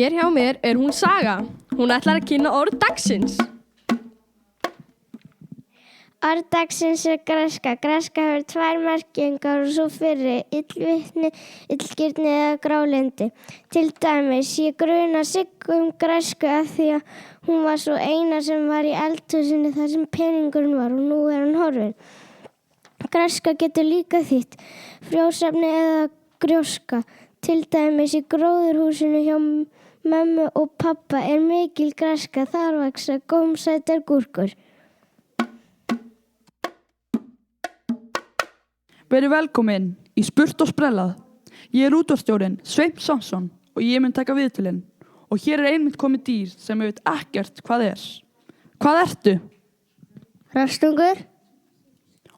Hér hjá mér hún Saga. Hún ætlar að kynna orð dagsins. Orð dagsins greska. Greska hefur tvær merkingar og svo fyrri, illvitni, illgirni eða grályndi. Til dæmis, ég gruna Siggu gresku af því að hún var svo eina sem var í eldhúsinu þar sem peningurinn var og nú hún horfin. Greska getur líka þýtt frjósefni eða grjóska. Til dæmis í gróðurhúsinu hjá mömmu og pappa mikil greska, þar vaxa gómsætar gúrkur. Verið velkomin í Spurt og sprellað. Ég útvarpsstjórinn Sveinn Samson og ég mun taka viðtölin. Og hér einmitt komið dýr sem ég veit ekkert hvað Hvað ertu? Rostungur.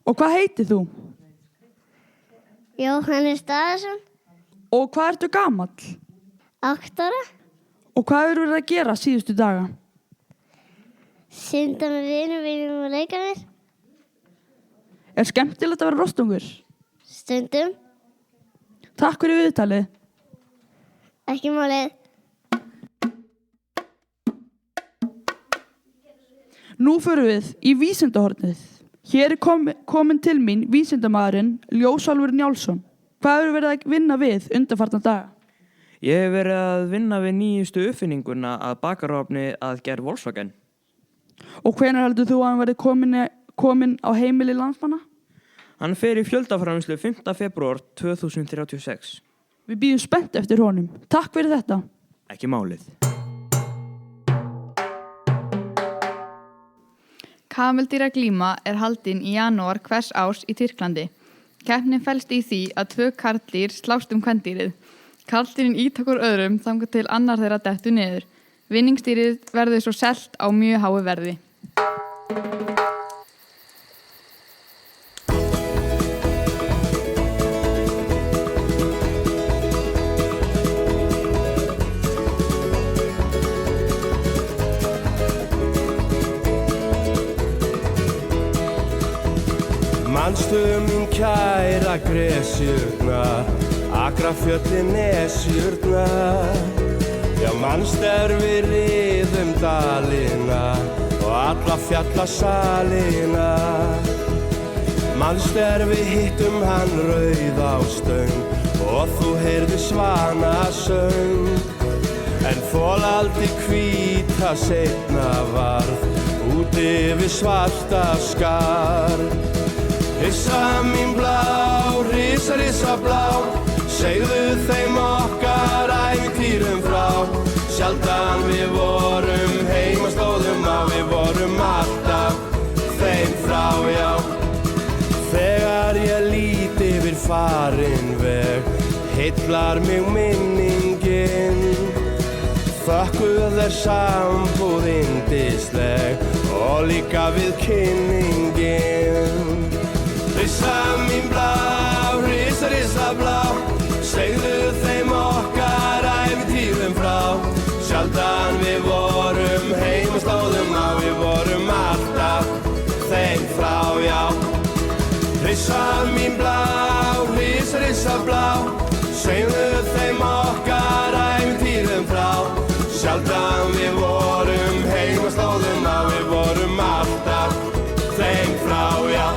Og hvað heitir þú? Jóhannes Daðarsson. Og hvað ertu gamall? 8 ára. Og hvað hefur verið að gera síðustu daga? Synda með vinum og leika mér. Er skemmtilegt að vera rostungur? Stundum. Takk fyrir viðtalið. Ekki málið. Nú förum við í vísindahornið. Hér komin til mín vísindamaðurinn Ljósálfur Njálsson. Hvað hefur verið að vinna við undanfarna daga? Ég hef verið að vinna við nýjustu uppfinninguna að bakarofni að gerð Volkswagen. Og hvenær heldur þú að hann verið komin á heimili landsmanna? Hann fer í fjöldaframleiðslu 5. febrúar 2036. Við bíðum spennt eftir honum. Takk fyrir þetta. Ekki málið. Kameldýraglíma haldin í janúar hvers árs í Tyrklandi. Keppnin felst í því að 2 karldýr slást kvendýrið. Karldýrin ýta hvor öðrum þangað til annar þeirra dettur niður. Vinningsdýrið verður svo selt á mjög háu verði. Manstu mín kæra gresjurna, akrafjöllin nesjurna. Já, manstu við riðum dalina og alla fjallasalina. Manstu við hittum hann rauð á stöng og þú heyrðu svanasöng. En folaldi hvíta seinna varð úti við svarta skarð. Rissa mín blá, rissa, rissa blá, segðu þeim okkar ævintýrum frá. Sjaldan við vorum heima stóðum á, við vorum alltaf þeim frá, já. Þegar ég lít yfir farinn veg, heillar mig minningin. Þökkuð sambúð yndisleg og líka við kynningin. Rissa mín blá, rissa, rissa blá, segðu þeim okkar ævintýrum frá. Sjaldan við vorum heima stóðum á, við vorum alltaf þeim frá, já. Rissa mín blá, rissa, rissa blá, segðu þeim okkar ævintýrum frá. Sjaldan við vorum heima stóðum á, við vorum alltaf þeim frá, já.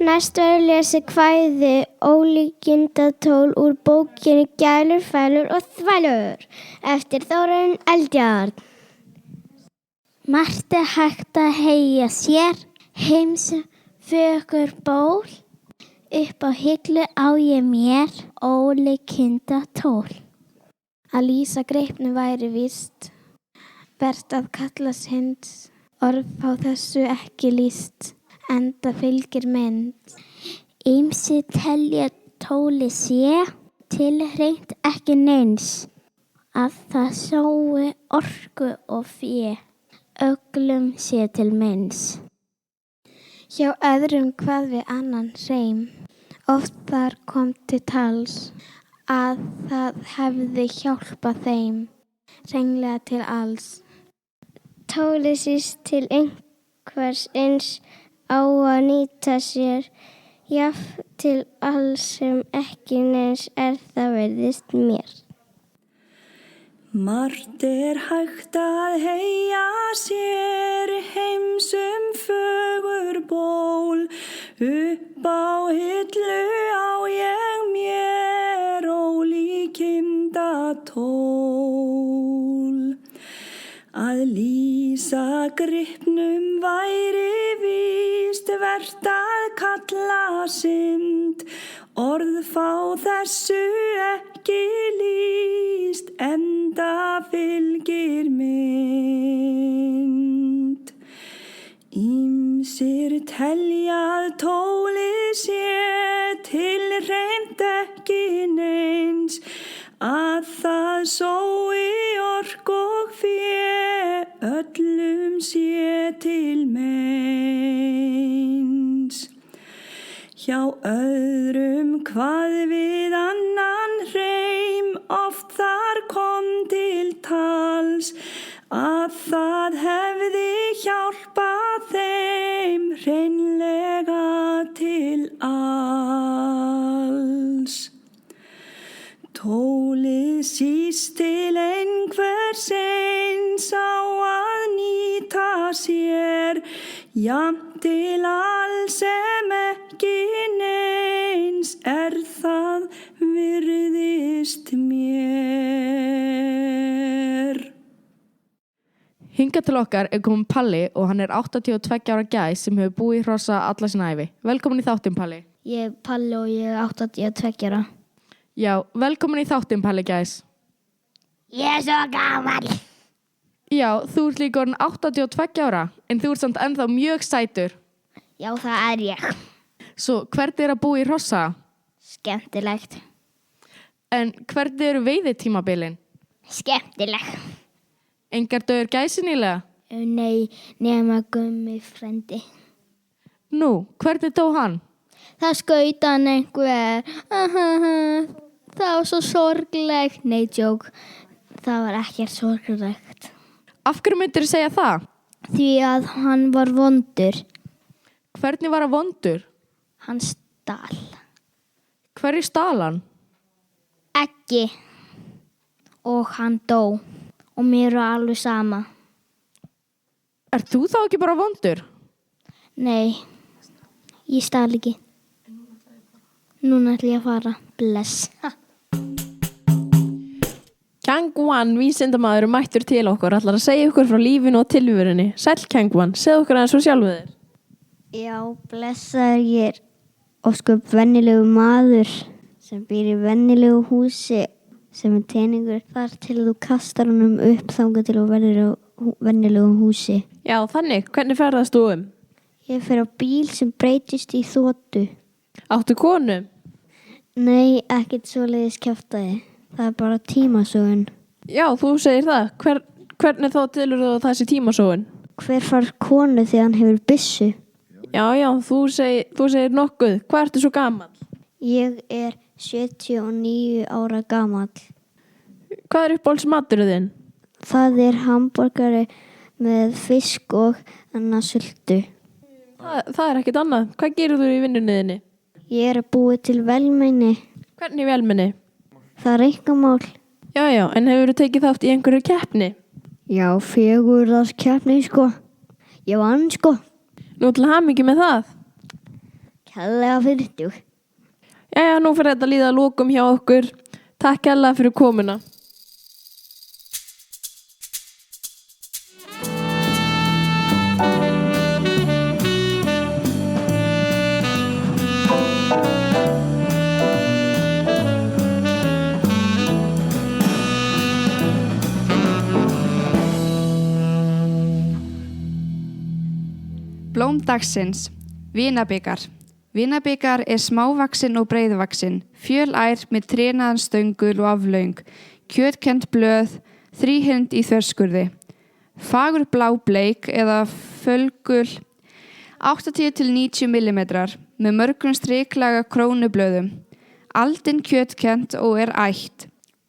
Næst verður lesið kvæði Ólíkindatól úr bókinni Gælur, fælur og þvælur eftir Þórarinn Eldjárn. Margt hægt að heyja sér, heims fögur ból, upp á hyllu á ég mér ólíkindatól. Að lýsa greipnu væri víst, vert að kalla sinns, orð á þessu ekki lýst. Enda fylgir mynd. Ýmsi telja tóli sé, til hreint ekki neins, að það sói orku og fé, öglum sé til meins. Hjá öðrum hvað við annan hreim, Oft þar kom til tals að það hefði hjálpað þeim hreinlega til alls. Tólið síst til einhvers eins á að nýta sér jafn til alls sem ekki neins það virðist mér. Margt hægt að heyja sér heimsum fögur ból, upp á hillu á ég mér ólíkinda tól. Að lýsa gripnum væri víst vert að kalla synd, orð fá þessu ekki lýst, enda fylgir mynd. Ýmsir teljað tólið sé til hreint ekki neins, að það sói ork og fé, öllum sé til meins. Hjá öðrum hvað við annan hreim, oft þar kom til tals, að það hefði hjálpað þeim hreinlega til alls. Tólið síst til einhvers eins á að nýta sér, jafnt til alls sem ekki neins það virðist mér. Hingað til okkar kominn Palli og hann 82 ára gæs sem hefur búið í Hrossa alla sína ævi. Velkomin í þáttinn, Palli. Ég Palli og ég 82 ára. Já, velkomin í þáttinn, Palli gæs. Ég svo gamall. Já, þú líka orðin 82 ára, en þú samt ennþá mjög sætur. Já, það ég. Svo hvernig að búa í Hrossa? Skemmtilegt. En hvernig veiðitímabilin? Skemmtilegt. Engar döður gæsi nýlega? Nei, nema Gummi frendi. Nú, hvernig dó hann? Það skaut hann einhver. Það var svo sorglegt. Nei, djók. Það var ekkert sorglegt. Af hverju myndirðu segja það? Því að hann var vondur. Hvernig var hann vondur? Hann stal. Hverju stal hann? Ekki. Og hann dó. Og mér var alveg sama. Þú þá ekki bara vondur? Nei, ég stal ekki. Núna ætla ég að fara. Bless. Kangwan, vísindamaður mættur til okkur, ætlar að segja okkur frá lífinu og tilverunni. Sæll Kangwan, segð okkur aðeins frá sjálfu þér. Já, blessaður, ég ósköp venjulegu maður sem býr í venjulegu húsi sem teningur þar til þú kastar honum upp þangað til þú verður á venjulegu húsi. Já, þannig, hvernig ferðast þú um? Ég fer á bíl sem breytist í þotu. Áttu konu? Nei, ekkert svoleiðis kjaftaði. Það bara tímasögun. Já, þú segir það. Hvernig þá tilur þú þessi tímasögun? Hver far konu þegar hann hefur byssu? Já, þú segir nokkuð. Hvað ertu svo gamall? Ég 79 ára gamall. Hvað uppáhaldsmaturinn þinn? Það hamborgari með fisk og sultu. Það ekkert annað. Hvað gerir þú í vinnunni þinni? Ég að búa til velmeini. Hvernig velmeini? Það einkamál. Já, en hefur þú tekið þátt í einhverju keppni? Já, 4 keppni, sko. Ég vann, sko. Nú til hamingju með það. Kærlega fyrir þú. Já, nú fyrir þetta að líða að lokum hjá okkur. Takk kærlega fyrir komuna. Blóm dagsins. Vinabikar. Vinabikar smávaxinn og breiðvaxinn, fjölær með trénaðan stöngul og aflöng, kjötkent blöð, þríhyrnd í þverskurði. Fagur blábleik eða fölgul 80 til 90 mm, með mörgum striklaga krónublöðum. Aldin kjötkent og ætt.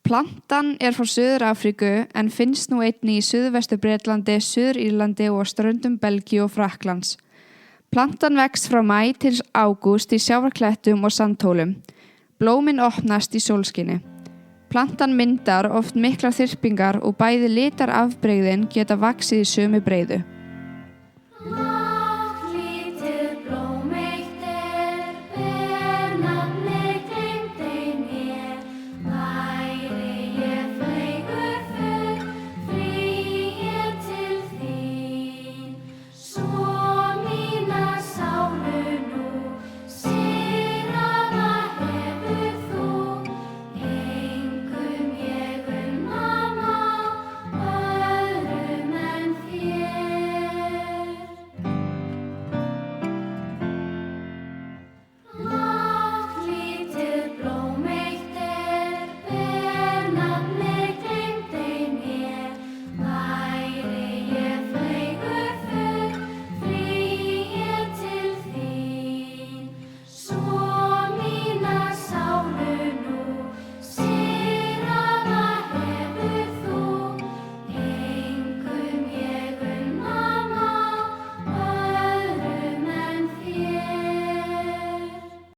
Plantan frá Suður-Afríku en finnst nú einnig í Suðvestur Bretlandi, Suður-Írlandi og ströndum Belgíu og Frakklands. Plantan vex frá maí til ágúst í sjávarklettum og sandhólum. Blómin opnast í sólskini. Plantan myndar oft miklar þyrpingar og bæði litarafbrigðin geta vaxið í sömu breiðu.